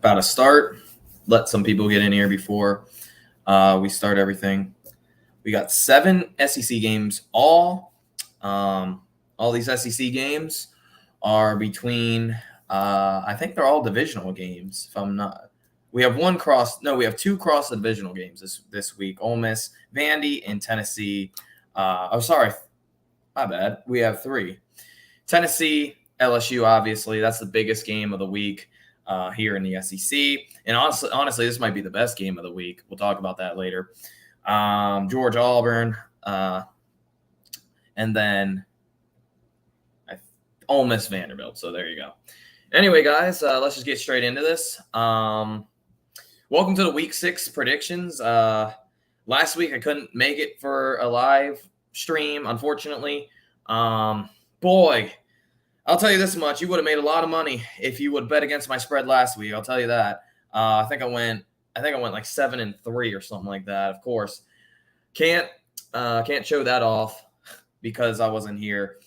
about to start. Let some people get in here before we start everything. We got 7 SEC games. All these SEC games are between. I think they're all divisional games. If I'm not, we have we have 2 cross divisional games this week. Ole Miss, Vandy, and Tennessee. Sorry, my bad. We have 3. Tennessee, LSU. Obviously, that's the biggest game of the week here in the SEC. And honestly, this might be the best game of the week. We'll talk about that later. Georgia, Auburn, and then Ole Miss, Vanderbilt. So there you go. Anyway, guys, let's just get straight into this. Welcome to the Week 6 predictions. Last week I couldn't make it for a live stream, unfortunately. Boy, I'll tell you this much: you would have made a lot of money if you would bet against my spread last week. I'll tell you that. I think I went like 7-3 or something like that. Of course, can't show that off because I wasn't here.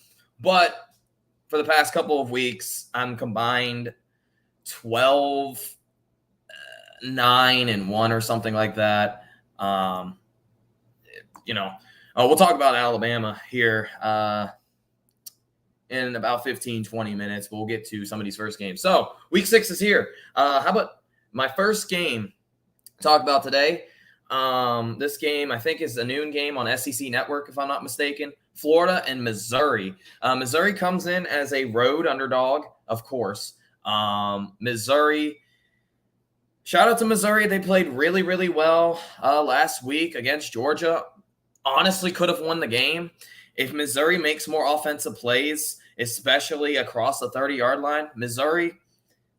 But for the past couple of weeks, I'm combined 12, 9, and 1 or something like that. We'll talk about Alabama here in about 15-20 minutes. We'll get to some of these first games. So Week 6 is here. How about my first game to talk about today? This game, I think, is a noon game on SEC Network, if I'm not mistaken. Florida and Missouri. Missouri comes in as a road underdog, of course. Missouri, shout out to Missouri. They played really, really well last week against Georgia. Honestly, could have won the game. If Missouri makes more offensive plays, especially across the 30-yard line, Missouri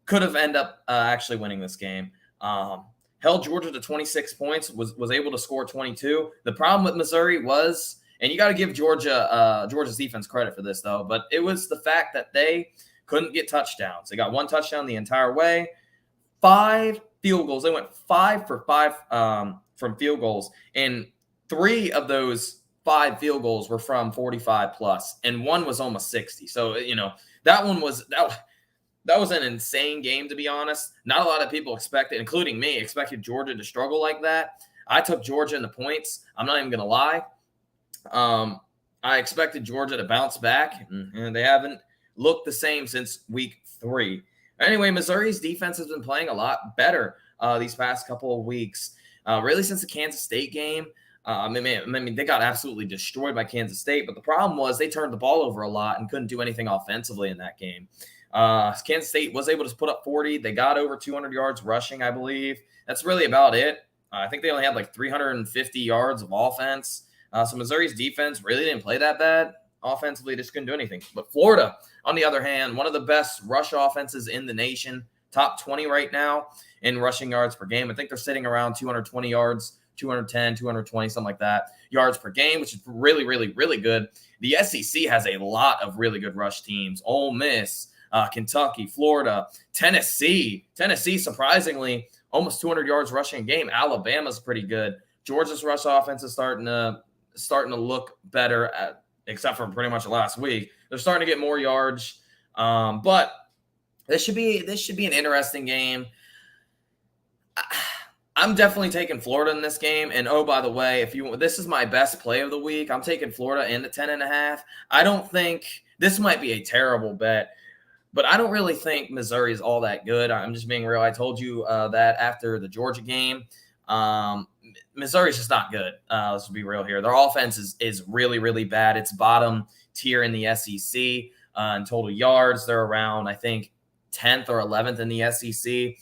could have ended up actually winning this game. Held Georgia to 26 points, was able to score 22. The problem with Missouri was, and you got to give Georgia's defense credit for this, though, but it was the fact that they couldn't get touchdowns. They got 1 touchdown the entire way, 5 field goals. They went 5 for 5 from field goals, and 3 of those 5 field goals were from 45 plus, and 1 was almost 60. So, that one was that was an insane game, to be honest. Not a lot of people including me, expected Georgia to struggle like that. I took Georgia in the points. I'm not even going to lie. I expected Georgia to bounce back, and they haven't looked the same since week 3. Anyway, Missouri's defense has been playing a lot better these past couple of weeks, really since the Kansas State game. They got absolutely destroyed by Kansas State, but the problem was they turned the ball over a lot and couldn't do anything offensively in that game. Kansas State was able to put up 40. They got over 200 yards rushing, I believe. That's really about it. I think they only had like 350 yards of offense. So Missouri's defense really didn't play that bad. Offensively, they just couldn't do anything. But Florida, on the other hand, one of the best rush offenses in the nation, top 20 right now in rushing yards per game. I think they're sitting around 220 yards, 210, 220, something like that, yards per game, which is really, really, really good. The SEC has a lot of really good rush teams. Ole Miss, Kentucky, Florida, Tennessee. Tennessee, surprisingly, almost 200 yards rushing a game. Alabama's pretty good. Georgia's rush offense is starting to look better, except for pretty much last week. They're starting to get more yards, but this should be an interesting game. I'm definitely taking Florida in this game. And oh, by the way, this is my best play of the week. I'm taking Florida in the 10.5. I don't think this might be a terrible bet, but I don't really think Missouri is all that good. I'm just being real. I told you that after the Georgia game. Missouri's just not good. Let's be real here. Their offense is really, really bad. It's bottom tier in the SEC in total yards. They're around, I think, 10th or 11th in the SEC.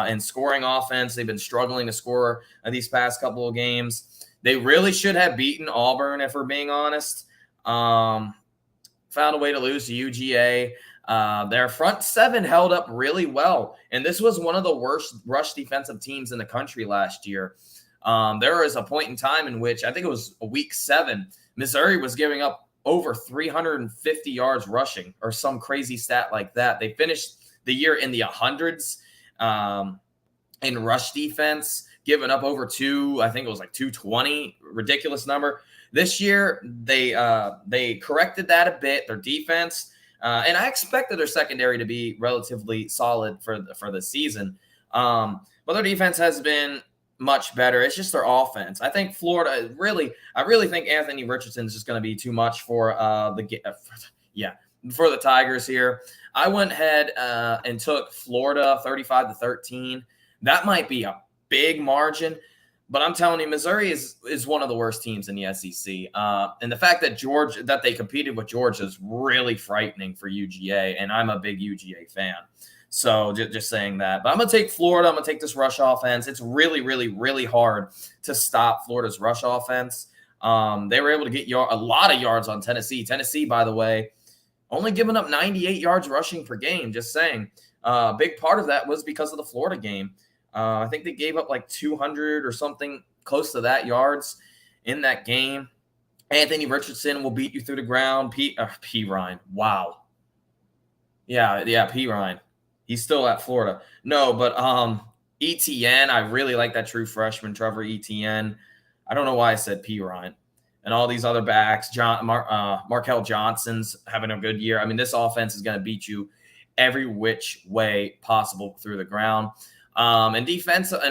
In scoring offense, they've been struggling to score these past couple of games. They really should have beaten Auburn, if we're being honest. Found a way to lose to UGA. Their front 7 held up really well, and this was one of the worst rush defensive teams in the country last year. There was a point in time in which, I think it was week 7, Missouri was giving up over 350 yards rushing or some crazy stat like that. They finished the year in the hundreds in rush defense, giving up over I think it was like 220, ridiculous number. This year, they corrected that a bit, their defense, and I expected their secondary to be relatively solid for the season. But their defense has been much better. It's just their offense. I think Florida I really think Anthony Richardson is just going to be too much for for the Tigers here. I went ahead and took Florida 35-13. That might be a big margin, but I'm telling you, Missouri is one of the worst teams in the SEC. And the fact that they competed with Georgia is really frightening for UGA, and I'm a big UGA fan. So just saying that. But I'm going to take Florida. I'm going to take this rush offense. It's really, really, really hard to stop Florida's rush offense. They were able to get a lot of yards on Tennessee. Tennessee, by the way, only giving up 98 yards rushing per game, just saying. A big part of that was because of the Florida game. I think they gave up like 200 or something close to that yards in that game. Anthony Richardson will beat you through the ground. P. Ryan. Wow. Yeah, P. Ryan. He's still at Florida. No, but ETN, I really like that true freshman, Trevor Etienne. I don't know why I said P. Ryan. And all these other backs, Markel Johnson's having a good year. I mean, this offense is going to beat you every which way possible through the ground. And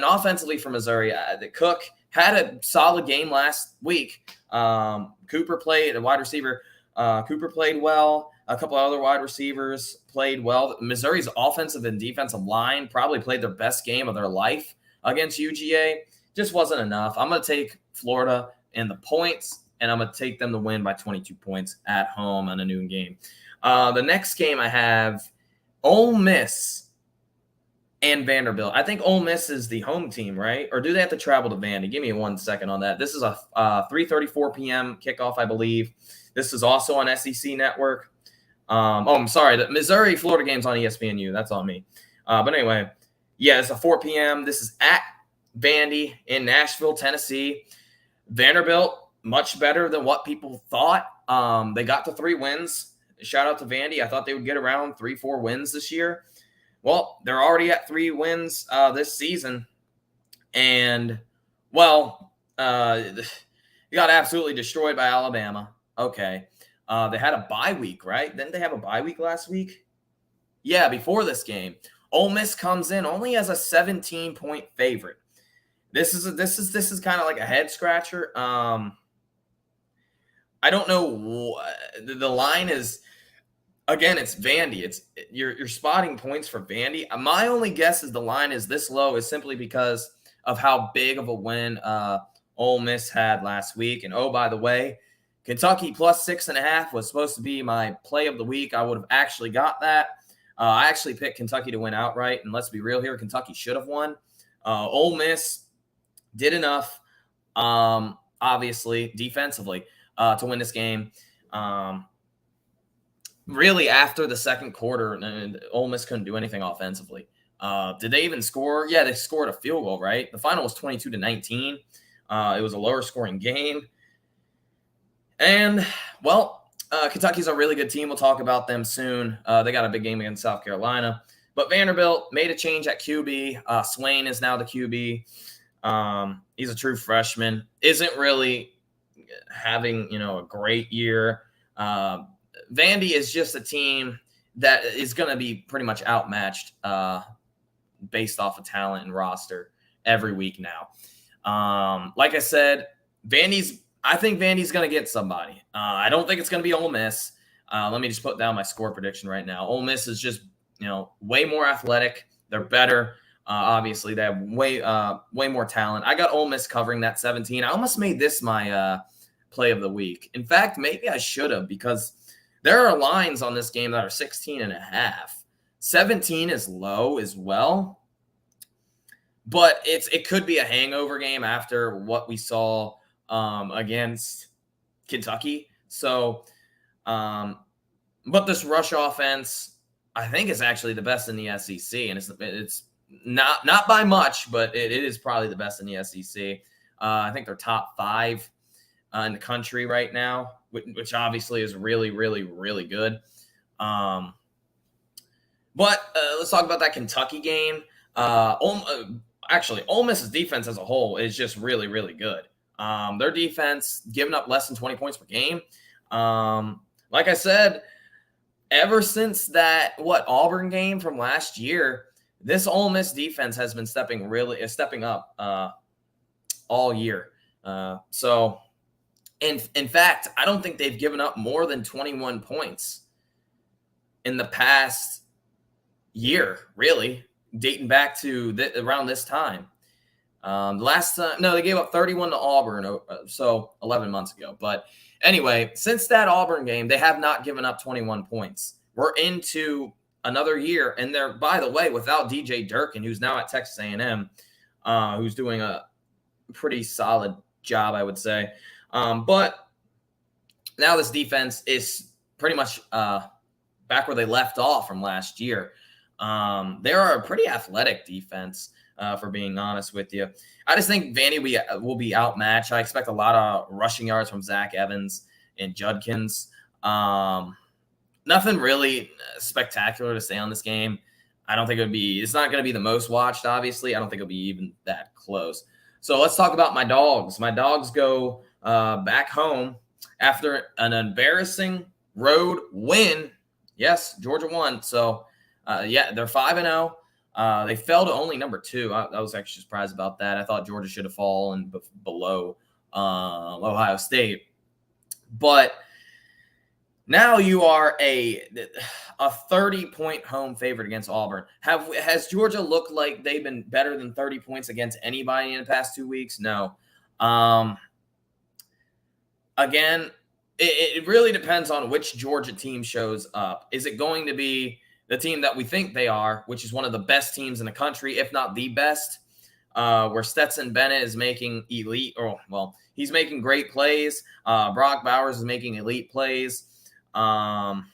offensively for Missouri, Cook had a solid game last week. Cooper played, a wide receiver. Cooper played well. A couple of other wide receivers played well. Missouri's offensive and defensive line probably played their best game of their life against UGA. Just wasn't enough. I'm going to take Florida in the points, and I'm going to take them to win by 22 points at home on a noon game. The next game I have Ole Miss and Vanderbilt. I think Ole Miss is the home team, right? Or do they have to travel to Vandy? Give me 1 second on that. This is a 3:34 p.m. kickoff, I believe. This is also on SEC Network. I'm sorry. The Missouri-Florida game's on ESPNU. That's on me. But anyway, yeah, it's a 4 p.m. This is at Vandy in Nashville, Tennessee. Vanderbilt, much better than what people thought. They got to 3 wins. Shout out to Vandy. I thought they would get around 3-4 wins this year. Well, they're already at 3 wins this season. And, well, you got absolutely destroyed by Alabama. Okay. They had a bye week, right? Didn't they have a bye week last week? Yeah, before this game. Ole Miss comes in only as a 17-point favorite. This is kind of like a head scratcher. I don't know. The line is, again, it's Vandy. You're spotting points for Vandy. My only guess is the line is this low is simply because of how big of a win Ole Miss had last week. And, oh, by the way, Kentucky plus 6.5 was supposed to be my play of the week. I would have actually got that. I actually picked Kentucky to win outright. And let's be real here, Kentucky should have won. Ole Miss did enough, obviously, defensively, to win this game. Really, after the second quarter, Ole Miss couldn't do anything offensively. Did they even score? Yeah, they scored a field goal, right? The final was 22-19. It was a lower scoring game. And, well, Kentucky's a really good team. We'll talk about them soon. They got a big game against South Carolina. But Vanderbilt made a change at QB. Swain is now the QB. He's a true freshman. Isn't really having, a great year. Vandy is just a team that is going to be pretty much outmatched based off of talent and roster every week now. Like I said, I think Vandy's going to get somebody. I don't think it's going to be Ole Miss. Let me just put down my score prediction right now. Ole Miss is just, way more athletic. They're better. Obviously, they have way more talent. I got Ole Miss covering that 17. I almost made this my play of the week. In fact, maybe I should have, because there are lines on this game that are 16.5. 17 is low as well. But it could be a hangover game after what we saw against Kentucky. So, but this rush offense, I think, is actually the best in the SEC, and it's not by much, but it is probably the best in the SEC. I think they're top 5 in the country right now, which obviously is really, really, really good. But let's talk about that Kentucky game. Actually, Ole Miss's defense as a whole is just really, really good. Their defense giving up less than 20 points per game. Like I said, ever since that Auburn game from last year, this Ole Miss defense has been stepping up all year. So in fact, I don't think they've given up more than 21 points in the past year, really, dating back to around this time. Last time, no, they gave up 31 to Auburn, so 11 months ago. But anyway, since that Auburn game, they have not given up 21 points. We're into another year, and they're, by the way, without DJ Durkin, who's now at Texas A&M, who's doing a pretty solid job, I would say. But now this defense is pretty much back where they left off from last year. They are a pretty athletic defense, for being honest with you. I just think Vandy will be outmatched. I expect a lot of rushing yards from Zach Evans and Judkins. Nothing really spectacular to say on this game. I don't think it's not going to be the most watched, obviously. I don't think it'll be even that close. So let's talk about my dogs. My dogs go back home after an embarrassing road win. Yes, Georgia won. So, they're 5-0. They fell to only number 2. I was actually surprised about that. I thought Georgia should have fallen below Ohio State. But now you are a 30-point home favorite against Auburn. Has Georgia looked like they've been better than 30 points against anybody in the past 2 weeks? No. Again, it really depends on which Georgia team shows up. Is it going to be the team that we think they are, which is one of the best teams in the country, if not the best, where Stetson Bennett is making he's making great plays. Brock Bowers is making elite plays. Of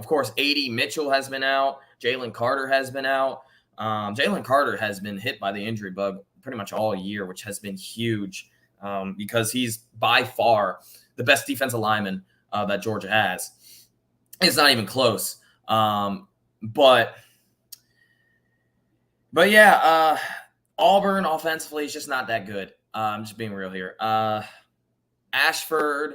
course, A.D. Mitchell has been out. Jalen Carter has been out. Jalen Carter has been hit by the injury bug pretty much all year, which has been huge because he's by far the best defensive lineman that Georgia has. It's not even close. But yeah, Auburn offensively is just not that good. I'm just being real here. Ashford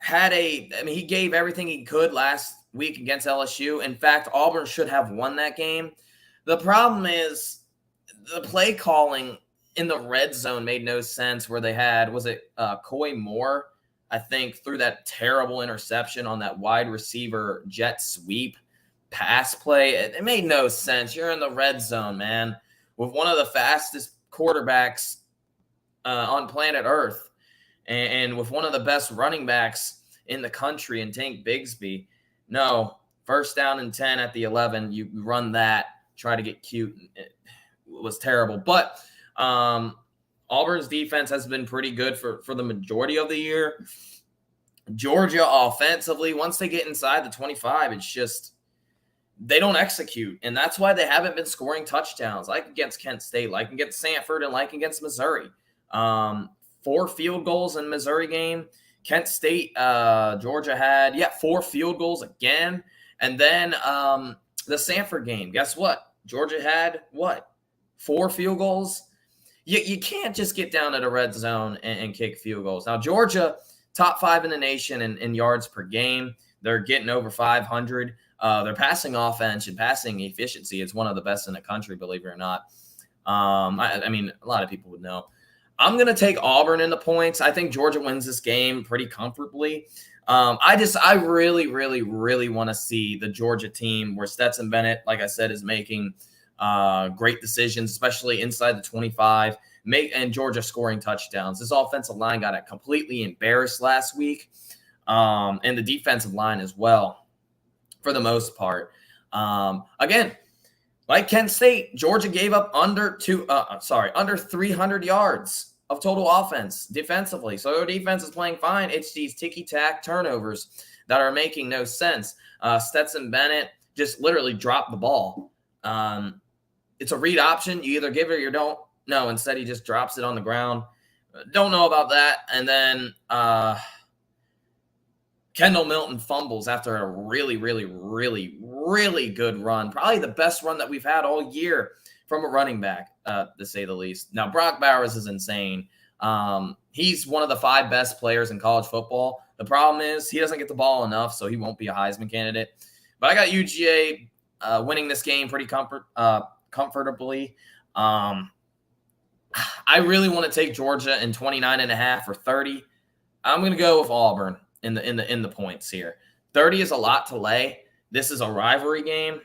he gave everything he could last week against LSU. In fact, Auburn should have won that game. The problem is the play calling in the red zone made no sense where they had, Coy Moore, I think, threw that terrible interception on that wide receiver jet sweep pass play. It made no sense. You're in the red zone, man, with one of the fastest quarterbacks on planet Earth and with one of the best running backs in the country in Tank Bigsby. No, first down and 10 at the 11. You run that, try to get cute. It was terrible. But Auburn's defense has been pretty good for the majority of the year. Georgia offensively, once they get inside the 25, it's just they don't execute, and that's why they haven't been scoring touchdowns like against Kent State, like against Samford, and like against Missouri. 4 field goals in Missouri game. Kent State, Georgia had, 4 field goals again. And then the Samford game, guess what? Georgia had, 4 field goals? You can't just get down to the red zone and kick field goals. Now, Georgia, top 5 in the nation in yards per game. They're getting over 500. Their passing offense and passing efficiency is one of the best in the country, believe it or not. I mean, a lot of people would know. I'm going to take Auburn in the points. I think Georgia wins this game pretty comfortably. I really, really, really want to see the Georgia team where Stetson Bennett, like I said, is making great decisions, especially inside the 25, and Georgia scoring touchdowns. This offensive line got completely embarrassed last week, and the defensive line as well, for the most part. Again, like Kent State, Georgia gave up under 300 yards of total offense defensively. So their defense is playing fine. It's these ticky-tack turnovers that are making no sense. Stetson Bennett just literally dropped the ball. It's a read option. You either give it or you don't. No, instead he just drops it on the ground. Don't know about that. And then Kendall Milton fumbles after a really, really, really, really good run. Probably the best run that we've had all year from a running back, to say the least. Now, Brock Bowers is insane. He's one of the 5 best players in college football. The problem is he doesn't get the ball enough, so he won't be a Heisman candidate. But I got UGA winning this game pretty comfortably. I really want to take Georgia in 29.5 or 30. I'm going to go with Auburn in the points here. 30 is a lot to lay. This is a rivalry game.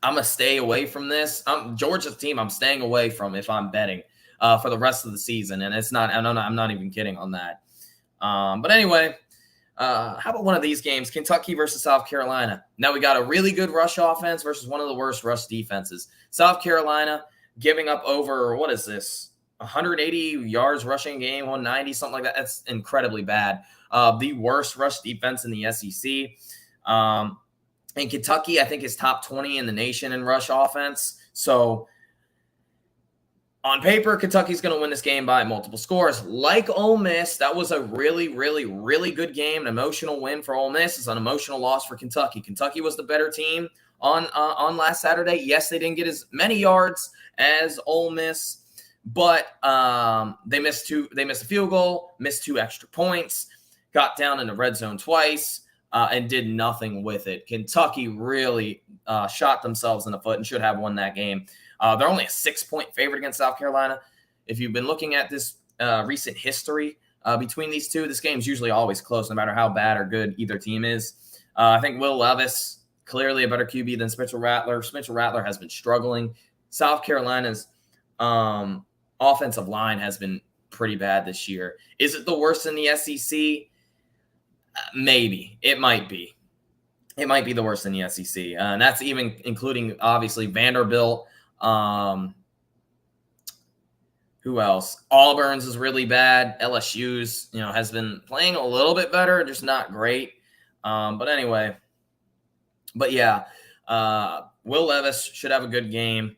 I'm going to stay away from this. Georgia's team I'm staying away from if I'm betting for the rest of the season. And I'm not even kidding on that. But anyway, how about one of these games? Kentucky versus South Carolina. Now we got a really good rush offense versus one of the worst rush defenses. South Carolina giving up over, what is this, 180 yards rushing game, 190, something like that. That's incredibly bad. The worst rush defense in the SEC. And Kentucky, I think, is top 20 in the nation in rush offense. So on paper, Kentucky's going to win this game by multiple scores. Like Ole Miss, that was a really, really, really good game, an emotional win for Ole Miss. It's an emotional loss for Kentucky. Kentucky was the better team on last Saturday. Yes, they didn't get as many yards as Ole Miss, but they missed a field goal, missed 2 extra points, got down in the red zone twice, and did nothing with it. Kentucky really shot themselves in the foot and should have won that game. They're only a 6-point favorite against South Carolina. If you've been looking at this recent history between these two, this game's usually always close, no matter how bad or good either team is. I think Will Levis, clearly a better QB than Spencer Rattler. Spencer Rattler has been struggling. South Carolina's offensive line has been pretty bad this year. Is it the worst in the SEC? Maybe. It might be. It might be the worst in the SEC. And that's even including, obviously, Vanderbilt. Who else? Auburn's is really bad. LSU's, has been playing a little bit better, just not great. But anyway. But yeah, Will Levis should have a good game.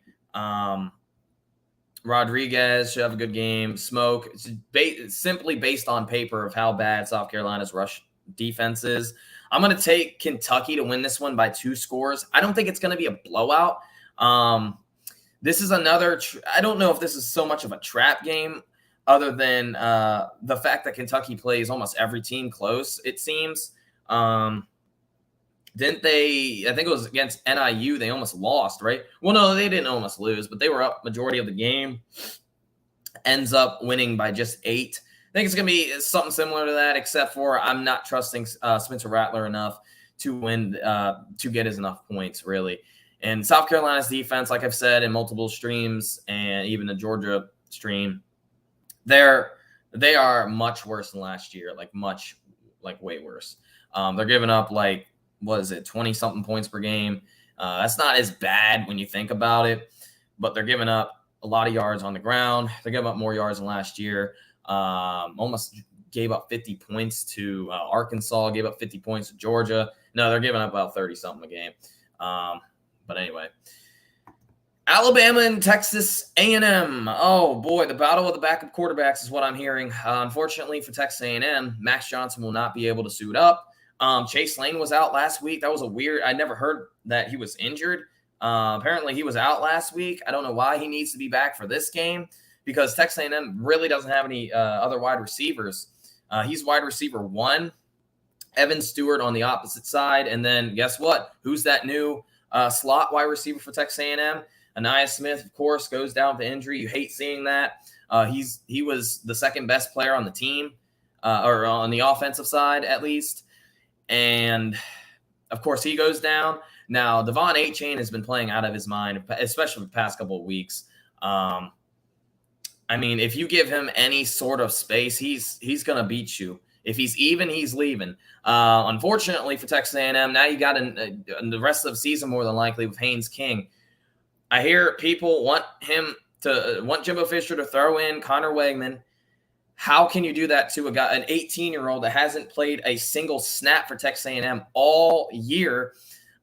Rodriguez should have a good game. Smoke. It's simply based on paper of how bad South Carolina's rush defense is. I'm going to take Kentucky to win this one by 2 scores. I don't think it's going to be a blowout. This is another I don't know if this is so much of a trap game other than the fact that Kentucky plays almost every team close, it seems. Didn't they – I think it was against NIU. They almost lost, right? Well, no, they didn't almost lose, but they were up majority of the game. Ends up winning by just 8. I think it's going to be something similar to that, except for I'm not trusting Spencer Rattler enough to win, to get his enough points, really. And South Carolina's defense, like I've said in multiple streams and even the Georgia stream, they are much worse than last year, way worse. They're giving up 20-something points per game. That's not as bad when you think about it, but they're giving up a lot of yards on the ground. They're giving up more yards than last year. Almost gave up 50 points to Arkansas, gave up 50 points to Georgia. No, they're giving up about 30-something a game. But anyway, Alabama and Texas A&M. Oh, boy, the battle of the backup quarterbacks is what I'm hearing. Unfortunately for Texas A&M, Max Johnson will not be able to suit up. Chase Lane was out last week. That was I never heard that he was injured. Apparently he was out last week. I don't know why he needs to be back for this game because Texas A&M really doesn't have any other wide receivers. He's wide receiver 1, Evan Stewart on the opposite side. And then guess what? Who's that new slot wide receiver for Texas A&M? Anaya Smith, of course, goes down with injury. You hate seeing that. He was the second best player on the team, or on the offensive side at least. And, of course, he goes down. Now, Devon Achane has been playing out of his mind, especially the past couple of weeks. If you give him any sort of space, he's going to beat you. If he's even, he's leaving. Unfortunately for Texas A&M, now you got the rest of the season more than likely with Haynes King. I hear people want Jimbo Fisher to throw in Connor Wegman. How can you do that to an 18-year-old that hasn't played a single snap for Texas A&M all year?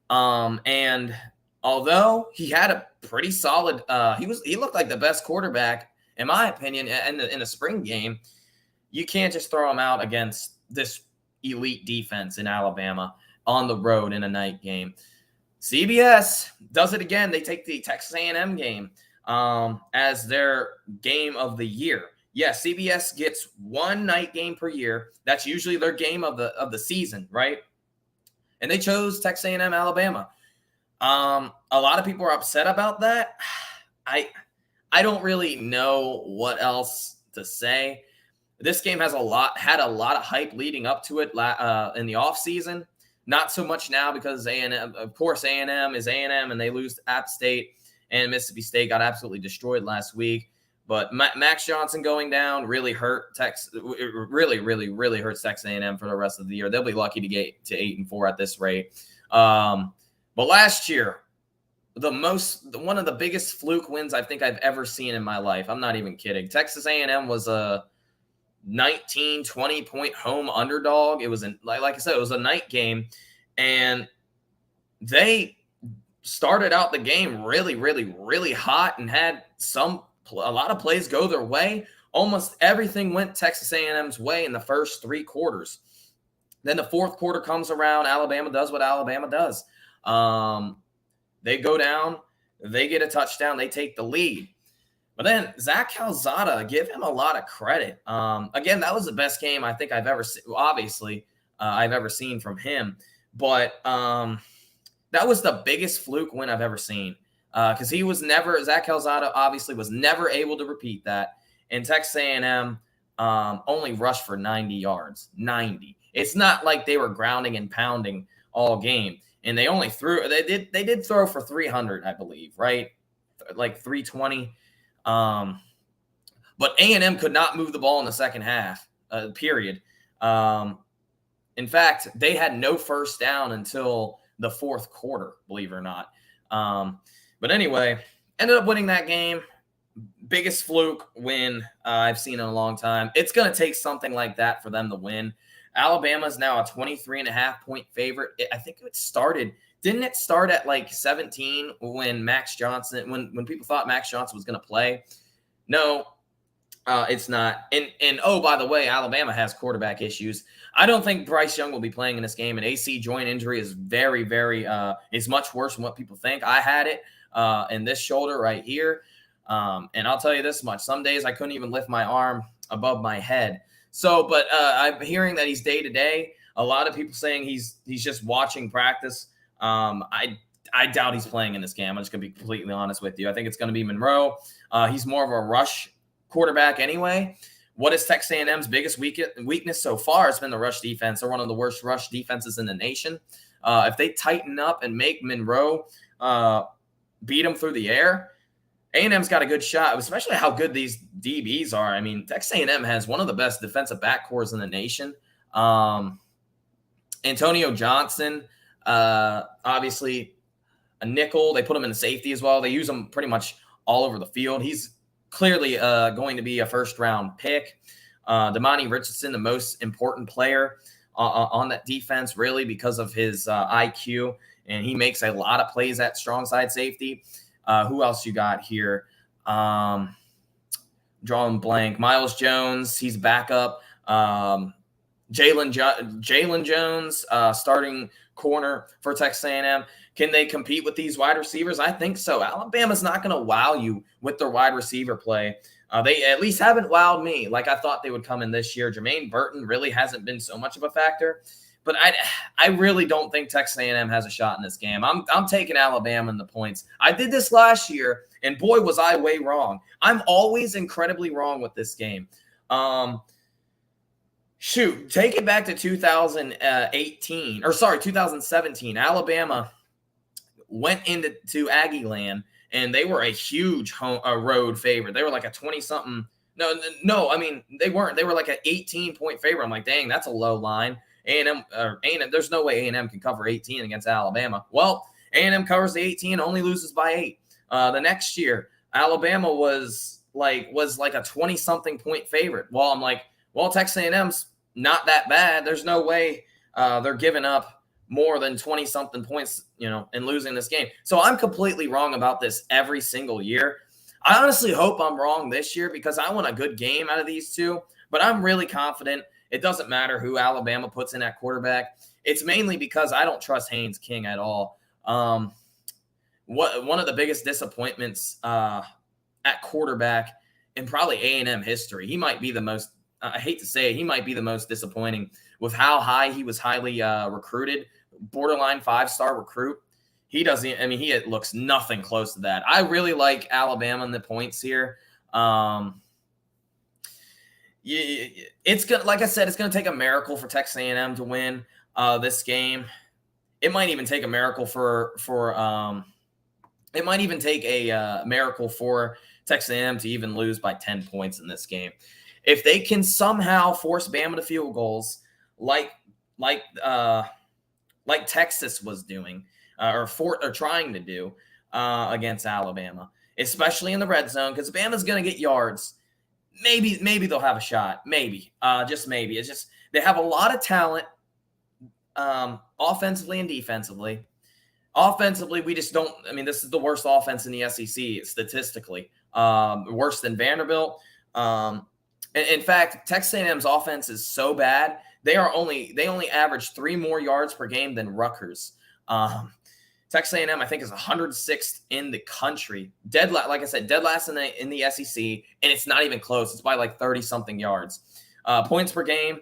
And although he had a pretty solid, he looked like the best quarterback in my opinion in the spring game. You can't just throw him out against this elite defense in Alabama on the road in a night game. CBS does it again. They take the Texas A&M game as their game of the year. Yes, CBS gets one night game per year. That's usually their game of the season, right? And they chose Texas A&M, Alabama. A lot of people are upset about that. I don't really know what else to say. This game had a lot of hype leading up to it in the offseason. Not so much now because A&M, of course, A&M is A&M, and they lose to App State, and Mississippi State got absolutely destroyed last week. But Max Johnson going down really hurt Texas. It really hurts Texas A&M for the rest of the year. They'll be lucky to get to 8-4 at this rate. But last year, one of the biggest fluke wins I think I've ever seen in my life. I'm not even kidding. Texas A&M was a 19, 20-point home underdog. It was, like I said, it was a night game, and they started out the game really hot and had a lot of plays go their way. Almost everything went Texas A&M's way in the first 3 quarters. Then the fourth quarter comes around. Alabama does what Alabama does. They go down. They get a touchdown. They take the lead. But then Zach Calzada, give him a lot of credit. Again, that was the best game I think I've ever seen. Obviously, I've ever seen from him. But that was the biggest fluke win I've ever seen. Because Zach Calzada obviously was never able to repeat that. And Texas A&M only rushed for 90 yards. 90. It's not like they were grounding and pounding all game. And they only they did throw for 300, I believe, right? Like 320. But A&M could not move the ball in the second half, period. In fact, they had no first down until the fourth quarter, believe it or not. But anyway, ended up winning that game. Biggest fluke win I've seen in a long time. It's going to take something like that for them to win. Alabama's now a 23.5-point favorite. I think didn't it start at like 17 when Max Johnson, when people thought Max Johnson was going to play? No, it's not. And oh, by the way, Alabama has quarterback issues. I don't think Bryce Young will be playing in this game. An AC joint injury is is much worse than what people think. I had it in this shoulder right here. And I'll tell you this much. Some days I couldn't even lift my arm above my head. So, but I'm hearing that he's day-to-day. A lot of people saying he's just watching practice. I doubt he's playing in this game. I'm just going to be completely honest with you. I think it's going to be Monroe. He's more of a rush quarterback anyway. What is Texas A&M's biggest weakness so far? It's been the rush defense. They're one of the worst rush defenses in the nation. If they tighten up and make Monroe beat him through the air, A&M's got a good shot, especially how good these DBs are. I mean, Texas A&M has one of the best defensive backcourts in the nation. Antonio Johnson, obviously a nickel. They put him in the safety as well. They use him pretty much all over the field. He's clearly going to be a first-round pick. Damani Richardson, the most important player on that defense, really, because of his IQ, and he makes a lot of plays at strong side safety. Who else you got here? Drawing blank. Miles Jones, he's backup. Jalen Jones, starting corner for Texas A&M. Can they compete with these wide receivers? I think so. Alabama's not going to wow you with their wide receiver play. They at least haven't wowed me like I thought they would come in this year. Jermaine Burton really hasn't been so much of a factor. But I really don't think Texas A&M has a shot in this game. I'm taking Alabama in the points. I did this last year, and boy, was I way wrong. I'm always incredibly wrong with this game. Take it back to 2017. Alabama went into Aggie Land, and they were a huge road favorite. They were like a 20-something. No, I mean, they weren't. They were like an 18-point favorite. I'm like, dang, that's a low line. A&M, there's no way A&M can cover 18 against Alabama. Well, A&M covers the 18, only loses by 8. The next year, Alabama was like a 20-something point favorite. Well, I'm like, well, Texas A&M's not that bad. There's no way they're giving up more than 20-something points, and losing this game. So I'm completely wrong about this every single year. I honestly hope I'm wrong this year because I want a good game out of these two, but I'm really confident. It doesn't matter who Alabama puts in at quarterback. It's mainly because I don't trust Haynes King at all. One of the biggest disappointments at quarterback in probably A&M history. He might be the most, I hate to say it, he might be the most disappointing with how high he was highly recruited, borderline 5-star recruit. he doesn't. I mean, he looks nothing close to that. I really like Alabama in the points here. It's gonna, like I said, it's gonna take a miracle for Texas A&M to win this game. It might even take a miracle it might even take a miracle for Texas A&M to even lose by 10 points in this game. If they can somehow force Bama to field goals, like Texas was doing or trying to do against Alabama, especially in the red zone, because Bama's going to get yards. Maybe they'll have a shot. Maybe, just maybe. It's just they have a lot of talent offensively and defensively. Offensively, we just don't. I mean, this is the worst offense in the SEC statistically, worse than Vanderbilt. In fact, Texas A&M's offense is so bad they only average 3 more yards per game than Rutgers. Texas A&M, I think, is 106th in the country. Like I said, dead last in the SEC, and it's not even close. It's by like 30-something yards. Points per game,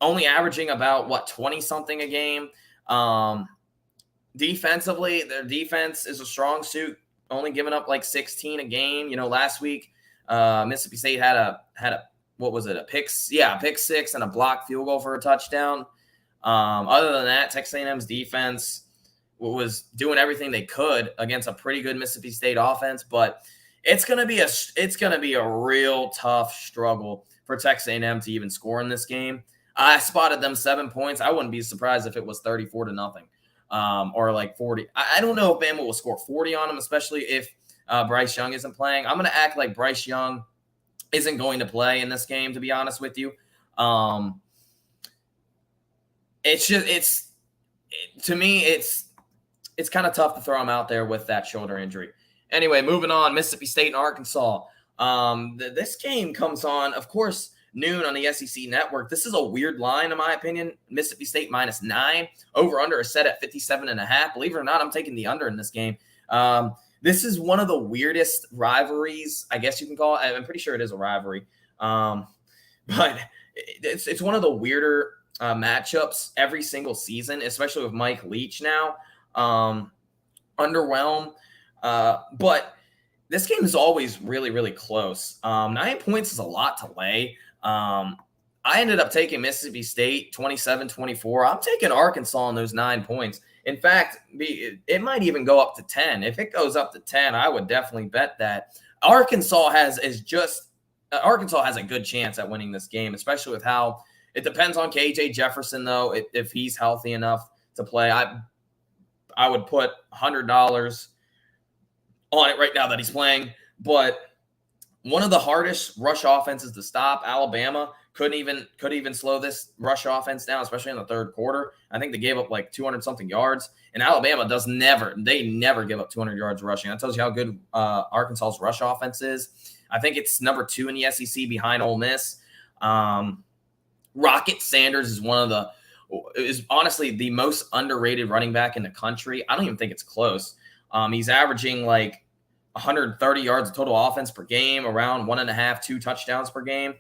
only averaging about, 20-something a game. Defensively, their defense is a strong suit, only giving up like 16 a game. Last week, Mississippi State had a a pick six and a blocked field goal for a touchdown. Other than that, Texas A&M's defense was doing everything they could against a pretty good Mississippi State offense, but it's gonna be a real tough struggle for Texas A&M to even score in this game. I spotted them 7 points. I wouldn't be surprised if it was 34-0, or like 40. I don't know if Bama will score 40 on them, especially if Bryce Young isn't playing. I'm going to act like Bryce Young isn't going to play in this game, to be honest with you. To me, it's kind of tough to throw him out there with that shoulder injury. Anyway, moving on, Mississippi State and Arkansas. This game comes on, of course, noon on the SEC network. This is a weird line, in my opinion. Mississippi State -9. Over-under is set at 57.5. Believe it or not, I'm taking the under in this game. This is one of the weirdest rivalries, I guess you can call it. I'm pretty sure it is a rivalry. But it's one of the weirder matchups every single season, especially with Mike Leach now. Underwhelmed. But this game is always really, really close. 9 points is a lot to lay. I ended up taking Mississippi State 27-24. I'm taking Arkansas on those 9 points. In fact, it might even go up to 10. If it goes up to 10, I would definitely bet that. Arkansas has a good chance at winning this game, especially with how it depends on KJ Jefferson, though. If he's healthy enough to play, I would put $100 on it right now that he's playing. But one of the hardest rush offenses to stop, Alabama couldn't even slow this rush offense down, especially in the third quarter. I think they gave up like 200-something yards, and Alabama never give up 200 yards rushing. That tells you how good Arkansas's rush offense is. I think it's number 2 in the SEC behind Ole Miss. Rocket Sanders is honestly the most underrated running back in the country. I don't even think it's close. He's averaging like 130 yards of total offense per game, around 1.5, 2 touchdowns per game.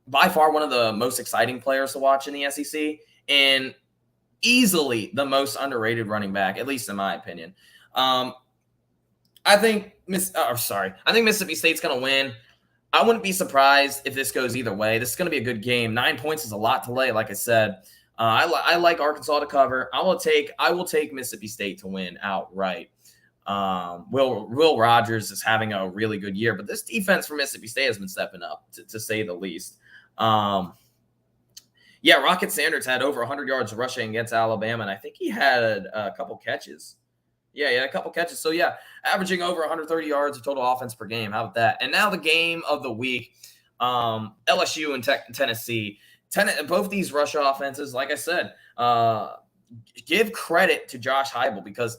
By far one of the most exciting players to watch in the SEC, and easily the most underrated running back, at least in my opinion. I think Mississippi State's going to win. I wouldn't be surprised if this goes either way. This is going to be a good game. 9 points is a lot to lay, like I said. I like Arkansas to cover. I will take Mississippi State to win outright. Will Rogers is having a really good year, but this defense for Mississippi State has been stepping up, to say the least. Rocket Sanders had over 100 yards rushing against Alabama, and I think he had a couple catches. Yeah, he had a couple catches. So, averaging over 130 yards of total offense per game. How about that? And now the game of the week, LSU and Tennessee. Both these rush offenses, like I said, give credit to Josh Heupel, because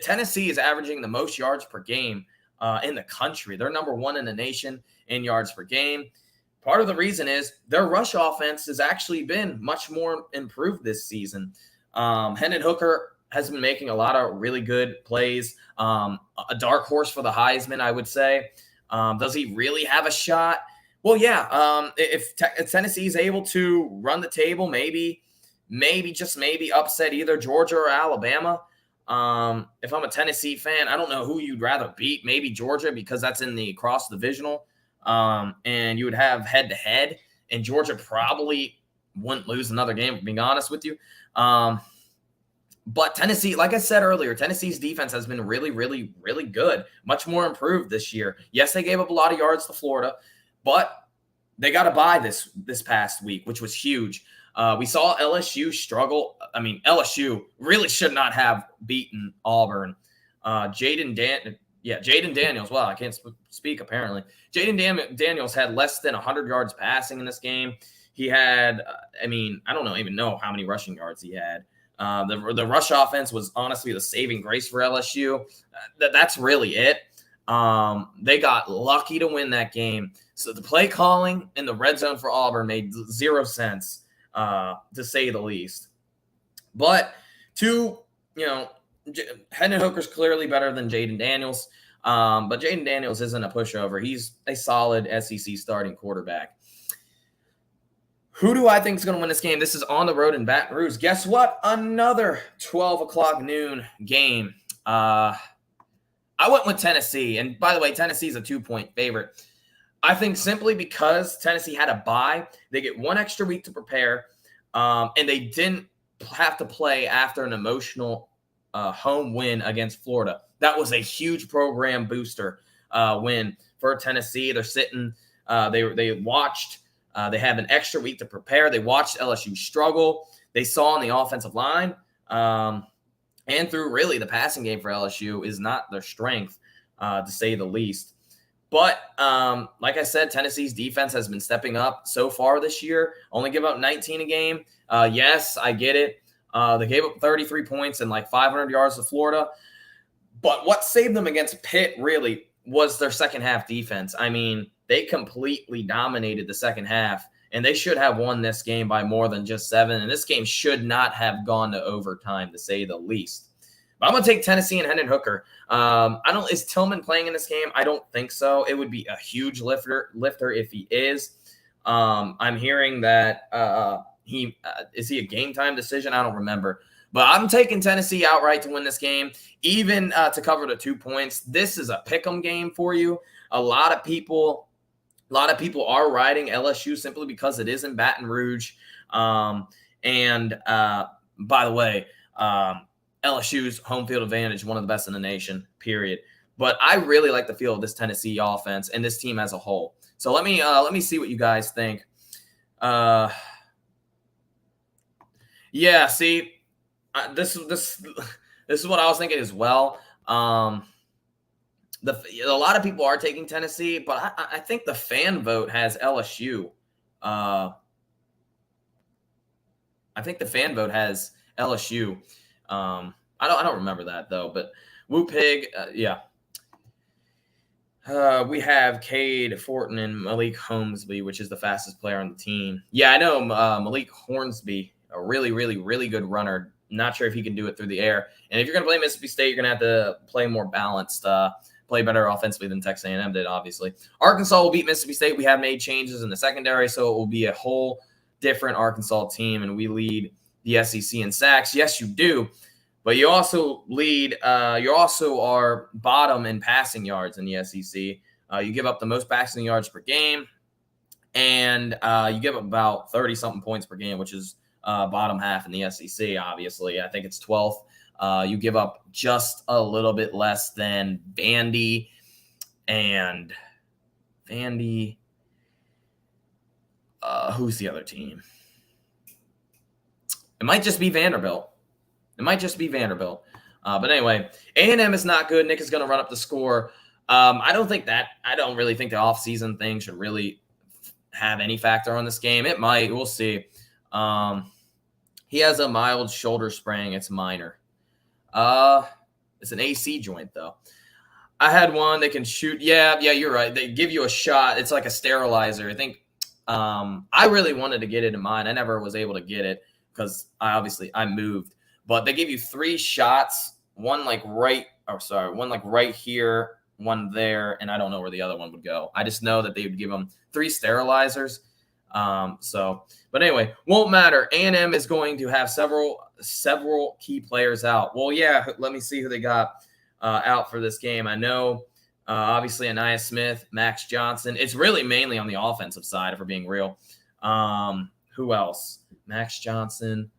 Tennessee is averaging the most yards per game in the country. They're number 1 in the nation in yards per game. Part of the reason is their rush offense has actually been much more improved this season. Hendon Hooker has been making a lot of really good plays. A dark horse for the Heisman, I would say. Does he really have a shot? Well, yeah. If Tennessee is able to run the table, maybe upset either Georgia or Alabama. If I'm a Tennessee fan, I don't know who you'd rather beat. Maybe Georgia, because that's in the cross divisional. And you would have head to head, and Georgia probably wouldn't lose another game, being honest with you. But Tennessee, like I said earlier, Tennessee's defense has been really, really, really good. Much more improved this year. Yes, they gave up a lot of yards to Florida, but they got a bye this past week, which was huge. We saw LSU struggle. I mean, LSU really should not have beaten Auburn. Jaden Daniels. Wow, I can't speak apparently. Jaden Daniels had less than 100 yards passing in this game. He had, I don't even know how many rushing yards he had. The rush offense was honestly the saving grace for LSU. That's really it. They got lucky to win that game. So the play calling in the red zone for Auburn made 0 sense, to say the least. But Hendon Hooker's clearly better than Jaden Daniels. But Jaden Daniels isn't a pushover. He's a solid SEC starting quarterback. Who do I think is going to win this game? This is on the road in Baton Rouge. Guess what? Another 12 o'clock noon game. I went with Tennessee. And by the way, Tennessee is a 2-point favorite. I think simply because Tennessee had a bye, they get one extra week to prepare, and they didn't have to play after an emotional home win against Florida. That was a huge program booster win for Tennessee. They're sitting. They watched. They have an extra week to prepare. They watched LSU struggle. They saw on the offensive line, and through really the passing game for LSU is not their strength, to say the least. But like I said, Tennessee's defense has been stepping up so far this year. Only give up 19 a game. Yes, I get it. They gave up 33 points and like 500 yards to Florida. But what saved them against Pitt really was their second half defense. I mean, they completely dominated the second half, and they should have won this game by more than just 7. And this game should not have gone to overtime, to say the least. But I'm going to take Tennessee and Hendon Hooker. Is Tillman playing in this game? I don't think so. It would be a huge lifter if he is. I'm hearing that is he a game time decision? I don't remember. But I'm taking Tennessee outright to win this game, even to cover the 2 points. This is a pick'em game for you. A lot of people are riding LSU simply because it is in Baton Rouge. By the way, LSU's home field advantage, one of the best in the nation, period. But I really like the feel of this Tennessee offense and this team as a whole. So let me see what you guys think. This is what I was thinking as well. A lot of people are taking Tennessee, but I think the fan vote has LSU. I think the fan vote has LSU. I don't remember that though, but Woo Pig, yeah. We have Cade Fortin and Malik Hornsby, which is the fastest player on the team. Yeah, I know Malik Hornsby, a really, really, really good runner. Not sure if he can do it through the air. And if you're going to play Mississippi State, you're going to have to play more balanced, play better offensively than Texas A&M did, obviously. Arkansas will beat Mississippi State. We have made changes in the secondary, so it will be a whole different Arkansas team, and we lead the SEC in sacks. Yes, you do. But you also lead, you also are bottom in passing yards in the SEC. You give up the most passing yards per game, and you give up about 30-something points per game, which is bottom half in the SEC, obviously. I think it's 12th. You give up just a little bit less than Vandy. Who's the other team? It might just be Vanderbilt. But anyway, A&M is not good. Nick is going to run up the score. I don't really think the offseason thing should really have any factor on this game. It might. We'll see. He has a mild shoulder sprain. It's minor. It's an AC joint, though. I had one. They can shoot. Yeah, you're right. They give you a shot. It's like a sterilizer. I think I really wanted to get it in mine. I never was able to get it because I moved. But they give you 3 shots, one like right here, one there, and I don't know where the other one would go. I just know that they would give them 3 sterilizers. But anyway, won't matter. A&M is going to have several key players out. Well, yeah, let me see who they got out for this game. I know, obviously, Anaya Smith, Max Johnson. It's really mainly on the offensive side, if we're being real. Who else? Max Johnson,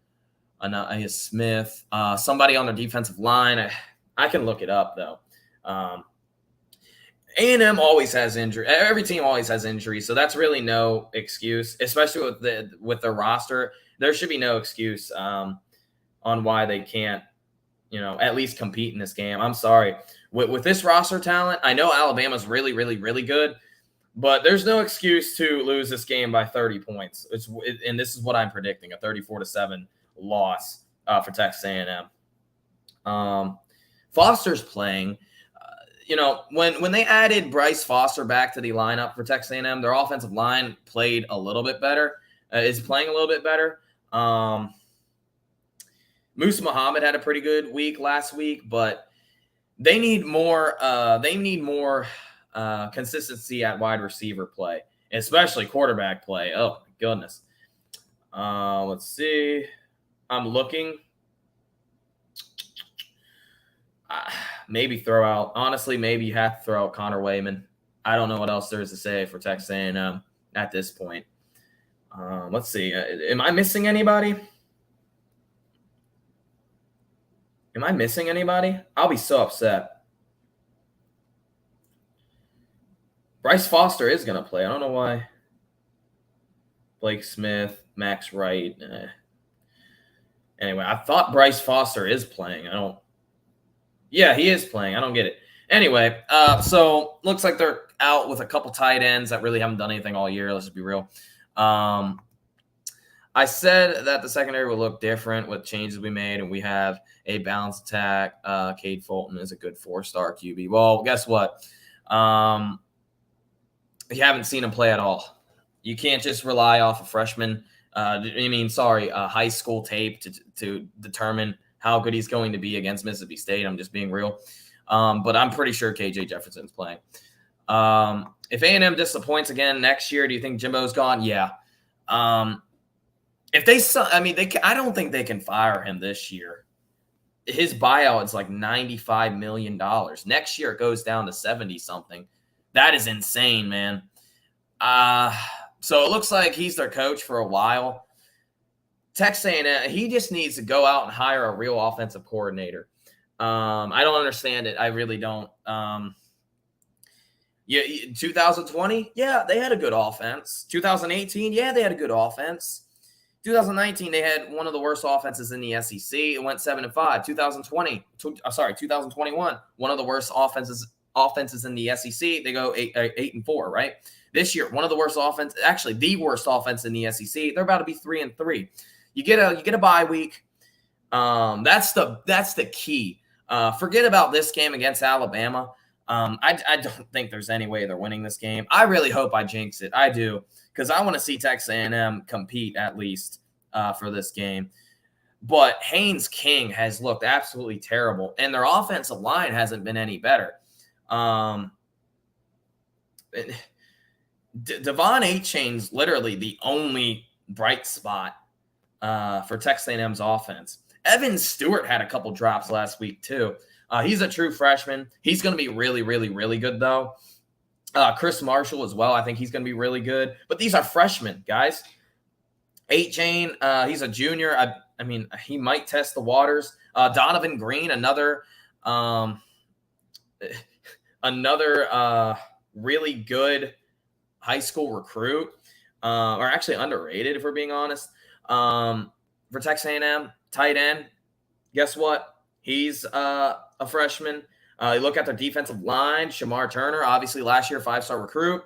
Anaya Smith, somebody on the defensive line. I can look it up, though. A&M always has injury. Every team always has injuries, so that's really no excuse, especially with their roster. There should be no excuse on why they can't, at least compete in this game. I'm sorry. With this roster talent, I know Alabama's really, really, really good, but there's no excuse to lose this game by 30 points. And this is what I'm predicting, a 34-7 loss for Texas A&M. Foster's playing. When they added Bryce Foster back to the lineup for Texas A&M, their offensive line played a little bit better, is playing a little bit better. Musa Muhammad had a pretty good week last week, but they need more. Consistency at wide receiver play, especially quarterback play. Oh my goodness. Let's see. I'm looking. Maybe throw out. Honestly, maybe you have to throw out Connor Wayman. I don't know what else there is to say for Texas A&M at this point. Let's see. Am I missing anybody? I'll be so upset. Bryce Foster is going to play. I don't know why. Blake Smith, Max Wright. Anyway, I thought Bryce Foster is playing. Yeah, he is playing. I don't get it. Anyway, so looks like they're out with a couple tight ends that really haven't done anything all year. Let's just be real. I said that the secondary will look different with changes we made, and we have a balanced attack. Cade Fulton is a good 4-star QB. Well, guess what? You haven't seen him play at all. You can't just rely off a freshman. High school tape to determine how good he's going to be against Mississippi State. I'm just being real. But I'm pretty sure KJ Jefferson's playing. If A&M disappoints again next year, do you think Jimbo's gone? Yeah. I don't think they can fire him this year. His buyout is like $95 million. Next year, it goes down to 70-something. That is insane, man. So it looks like he's their coach for a while. Texas A&M, he just needs to go out and hire a real offensive coordinator. I don't understand it. I really don't. 2020, yeah, they had a good offense. 2018, yeah, they had a good offense. 2019, they had one of the worst offenses in the SEC. It went 7-5. 2021, one of the worst offenses in the SEC. They go 8-4, right? This year, one of the worst offense, actually the worst offense in the SEC. They're about to be 3-3. You get a bye week. That's the key. Forget about this game against Alabama. I don't think there's any way they're winning this game. I really hope I jinx it. I do, because I want to see Texas A&M compete at least for this game. But Haynes King has looked absolutely terrible, and their offensive line hasn't been any better. Devon Achane's literally the only bright spot for Texas A&M's offense. Evan Stewart had a couple drops last week too. He's a true freshman. He's going to be really, really, really good though. Chris Marshall as well. I think he's going to be really good. But these are freshmen, guys. Achane, he's a junior. I mean, he might test the waters. Donovan Green, another really good high school recruit, or actually underrated, if we're being honest. For Texas A&M, tight end, guess what? He's a freshman. You look at their defensive line, Shamar Turner, obviously last year 5-star recruit.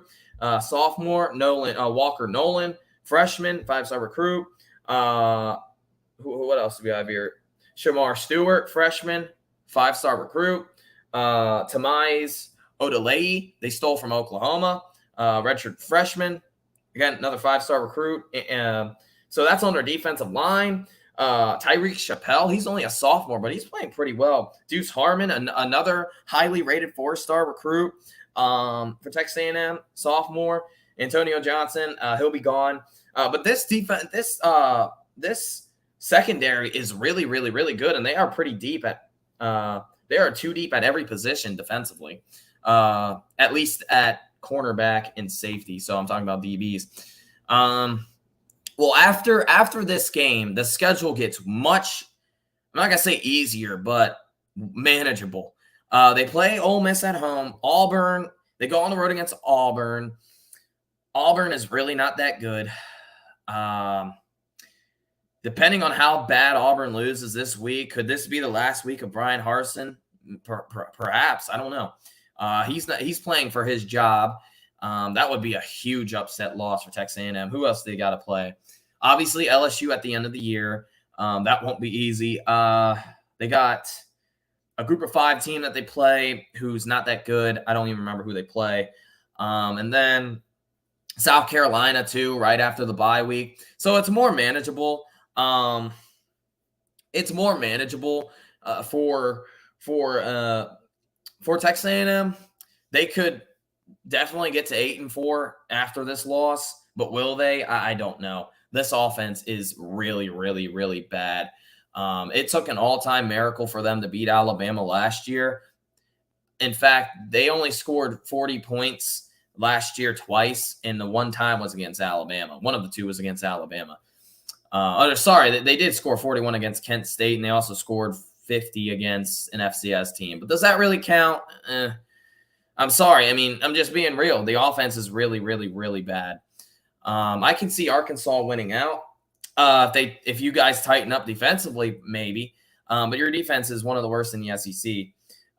Sophomore, Walker Nolan, freshman, 5-star recruit. What else do we have here? Shamar Stewart, freshman, 5-star recruit. Tamais Odeleye, they stole from Oklahoma, redshirt freshman. Again, another 5-star recruit. So that's on their defensive line. Tyreek Chappelle, he's only a sophomore, but he's playing pretty well. Deuce Harmon, another highly rated 4-star recruit for Texas A&M, sophomore. Antonio Johnson, he'll be gone. But this defense, this secondary is really, really, really good, and they are pretty deep at. They are too deep at every position defensively, at least at cornerback and safety. So I'm talking about DBs. Well, after this game, the schedule gets much. I'm not gonna say easier, but manageable. They play Ole Miss at home. Auburn. They go on the road against Auburn. Auburn is really not that good. Depending on how bad Auburn loses this week, could this be the last week of Brian Harsin? Perhaps. I don't know. He's playing for his job. That would be a huge upset loss for Texas A&M. Who else they got to play? Obviously, LSU at the end of the year. That won't be easy. They got a group of 5 team that they play who's not that good. I don't even remember who they play. And then South Carolina, too, right after the bye week. So it's more manageable. It's more manageable for Texas A&M. They could definitely get to 8-4 after this loss, but will they? I don't know. This offense is really, really, really bad. It took an all-time miracle for them to beat Alabama last year. In fact, they only scored 40 points last year twice, and the one time was against Alabama. One of the two was against Alabama. They did score 41 against Kent State, and they also scored 50 against an FCS team. But does that really count? I'm sorry. I mean, I'm just being real. The offense is really, really, really bad. I can see Arkansas winning out if you guys tighten up defensively, maybe. But your defense is one of the worst in the SEC.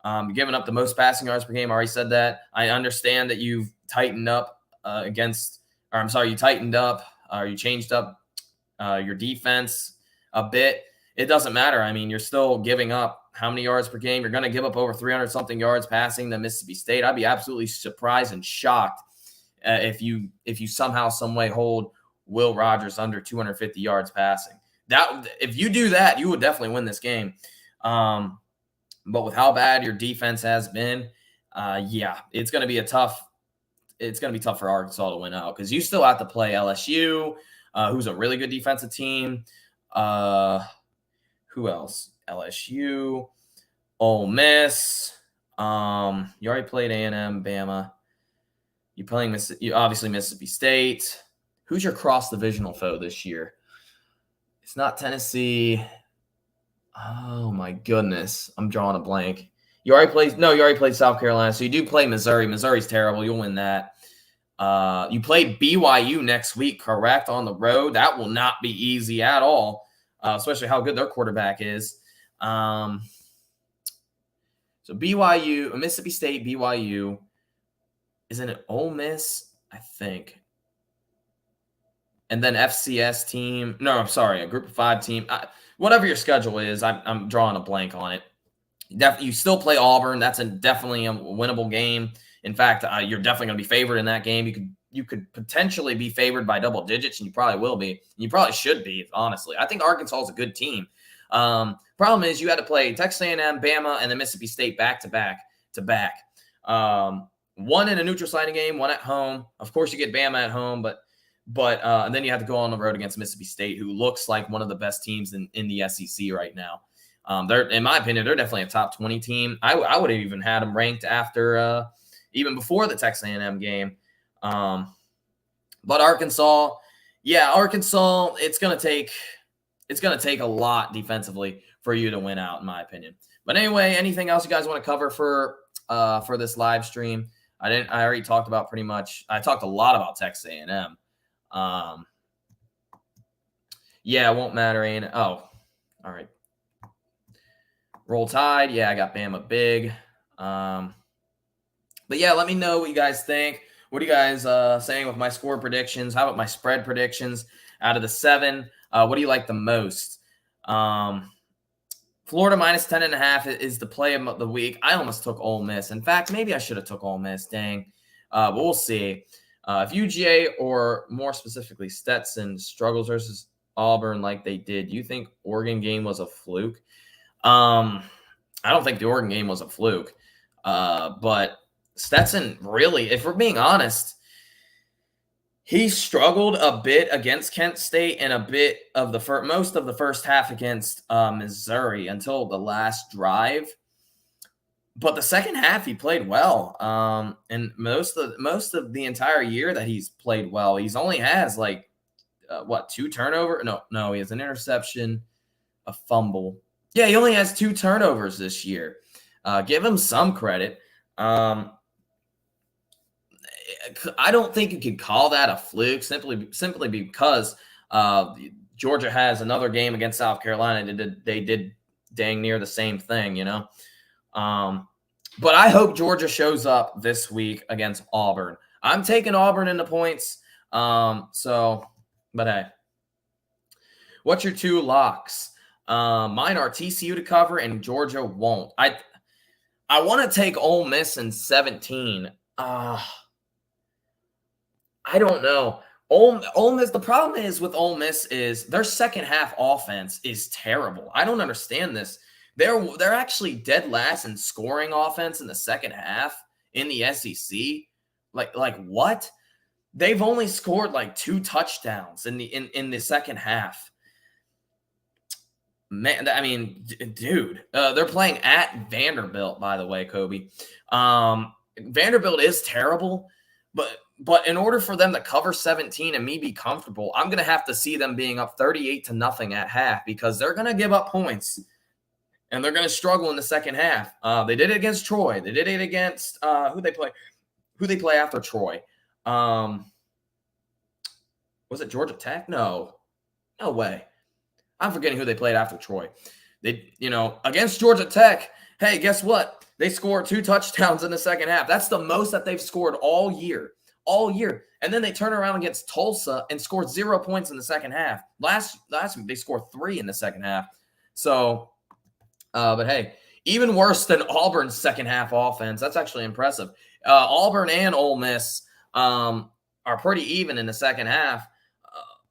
You're giving up the most passing yards per game. I already said that. I understand that you've tightened up you tightened up or you changed up your defense a bit. It doesn't matter. I mean, you're still giving up how many yards per game? You're going to give up over 300-something yards passing to Mississippi State. I'd be absolutely surprised and shocked if you somehow, some way hold Will Rogers under 250 yards passing. If you do that, you would definitely win this game. But with how bad your defense has been, it's going to be tough for Arkansas to win out because you still have to play LSU, who's a really good defensive team. Who else? LSU, Ole Miss. You already played A&M, Bama. You're playing obviously Mississippi State. Who's your cross-divisional foe this year? It's not Tennessee. Oh, my goodness. I'm drawing a blank. You already played South Carolina, so you do play Missouri. Missouri's terrible. You'll win that. You play BYU next week, correct, on the road. That will not be easy at all, especially how good their quarterback is. So BYU, Mississippi State, BYU. Isn't it Ole Miss? I think. And then FCS team. No, I'm sorry, a group of 5 team. Whatever your schedule is, I'm drawing a blank on it. You still play Auburn. That's definitely a winnable game. In fact, you're definitely going to be favored in that game. You could potentially be favored by double digits, and you probably will be. You probably should be, honestly. I think Arkansas is a good team. Problem is you had to play Texas A&M, Bama, and then Mississippi State back to back. One in a neutral siting game, one at home. Of course, you get Bama at home, but and then you have to go on the road against Mississippi State, who looks like one of the best teams in the SEC right now. They're, in my opinion, they're definitely a top 20 team. I would have even had them ranked after even before the Texas A&M game. But Arkansas, it's gonna take a lot defensively for you to win out, in my opinion. But anyway, anything else you guys want to cover for this live stream? I already talked about pretty much. I talked a lot about Texas A&M. It won't matter. Oh, all right. Roll Tide. Yeah, I got Bama big. But yeah, let me know what you guys think. What are you guys saying with my score predictions? How about my spread predictions out of the 7? What do you like the most? Florida minus 10.5 is the play of the week. I almost took Ole Miss. In fact, maybe I should have took Ole Miss. Dang. But we'll see. If UGA, or more specifically Stetson, struggles versus Auburn like they did, do you think Oregon game was a fluke? I don't think the Oregon game was a fluke. But Stetson, really, if we're being honest, He struggled a bit against Kent State and a bit of the most of the first half against Missouri until the last drive. But the second half, he played well. And most of the entire year that he's played well, he's only has like 2 turnovers? No, he has an interception, a fumble. Yeah, he only has 2 turnovers this year. Give him some credit. I don't think you could call that a fluke simply because Georgia has another game against South Carolina. They did dang near the same thing, you know. But I hope Georgia shows up this week against Auburn. I'm taking Auburn in the points. But hey, what's your 2 locks? Mine are TCU to cover and Georgia won't. I want to take Ole Miss in 17. I don't know. Ole Miss. The problem is with Ole Miss is their second half offense is terrible. I don't understand this. They're actually dead last in scoring offense in the second half in the SEC. Like what? They've only scored like 2 touchdowns in the second half. Man, I mean, dude, they're playing at Vanderbilt, by the way, Kobe. Vanderbilt is terrible, but in order for them to cover 17 and me be comfortable, I'm gonna have to see them being up 38-0 at half because they're gonna give up points. And they're going to struggle in the second half. They did it against Troy. They did it against who they play after Troy. Was it Georgia Tech? No way. I'm forgetting who they played after Troy. Against Georgia Tech. Hey, guess what? They scored 2 touchdowns in the second half. That's the most that they've scored all year. And then they turn around against Tulsa and scored 0 points in the second half. Last week they scored 3 in the second half. So. But hey, even worse than Auburn's second half offense. That's actually impressive. Auburn and Ole Miss are pretty even in the second half.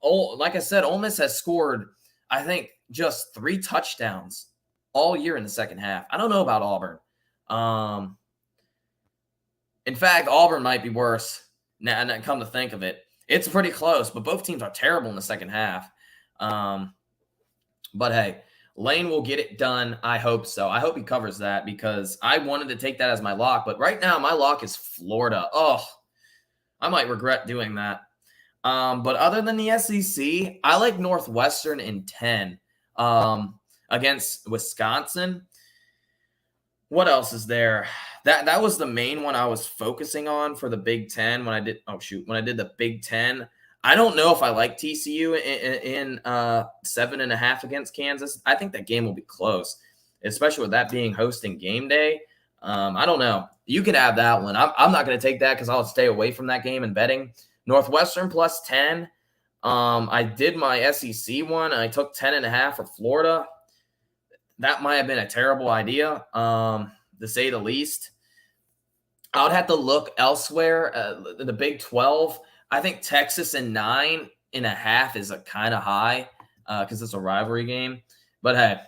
Like I said, Ole Miss has scored, I think, just 3 touchdowns all year in the second half. I don't know about Auburn. In fact, Auburn might be worse. Now, come to think of it, it's pretty close, but both teams are terrible in the second half. But hey. Lane will get it done. I hope so. I hope he covers that because I wanted to take that as my lock. But right now, my lock is Florida. Oh, I might regret doing that. But other than the SEC, I like Northwestern in 10 against Wisconsin. What else is there? That was the main one I was focusing on for the Big Ten when I did the Big Ten. I don't know if I like TCU in 7.5 against Kansas. I think that game will be close, especially with that being hosting game day. I don't know. You can have that one. I'm not going to take that because I'll stay away from that game and betting. Northwestern plus 10. I did my SEC one. I took 10.5 for Florida. That might have been a terrible idea, to say the least. I would have to look elsewhere. The Big 12. I think Texas in 9.5 is a kind of high because it's a rivalry game. But hey,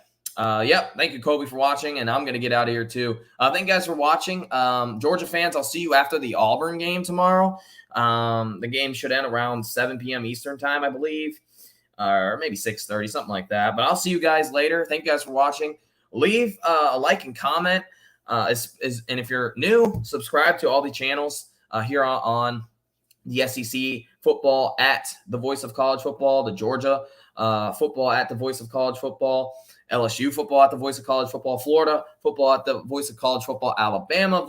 thank you, Kobe, for watching, and I'm going to get out of here too. Thank you guys for watching. Georgia fans, I'll see you after the Auburn game tomorrow. The game should end around 7 p.m. Eastern time, I believe, or maybe 6:30, something like that. But I'll see you guys later. Thank you guys for watching. Leave a like and comment. And if you're new, subscribe to all the channels here on the SEC football at the Voice of College Football, the Georgia football at the Voice of College Football, LSU football at the Voice of College Football, Florida football at the Voice of College Football, Alabama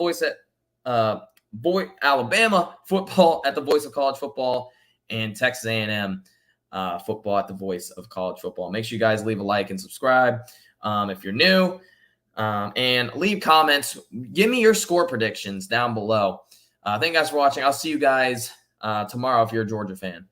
Alabama football at the Voice of College Football, and Texas A&M football at the Voice of College Football. Make sure you guys leave a like and subscribe if you're new, and leave comments. Give me your score predictions down below. Thank you guys for watching. I'll see you guys tomorrow if you're a Georgia fan.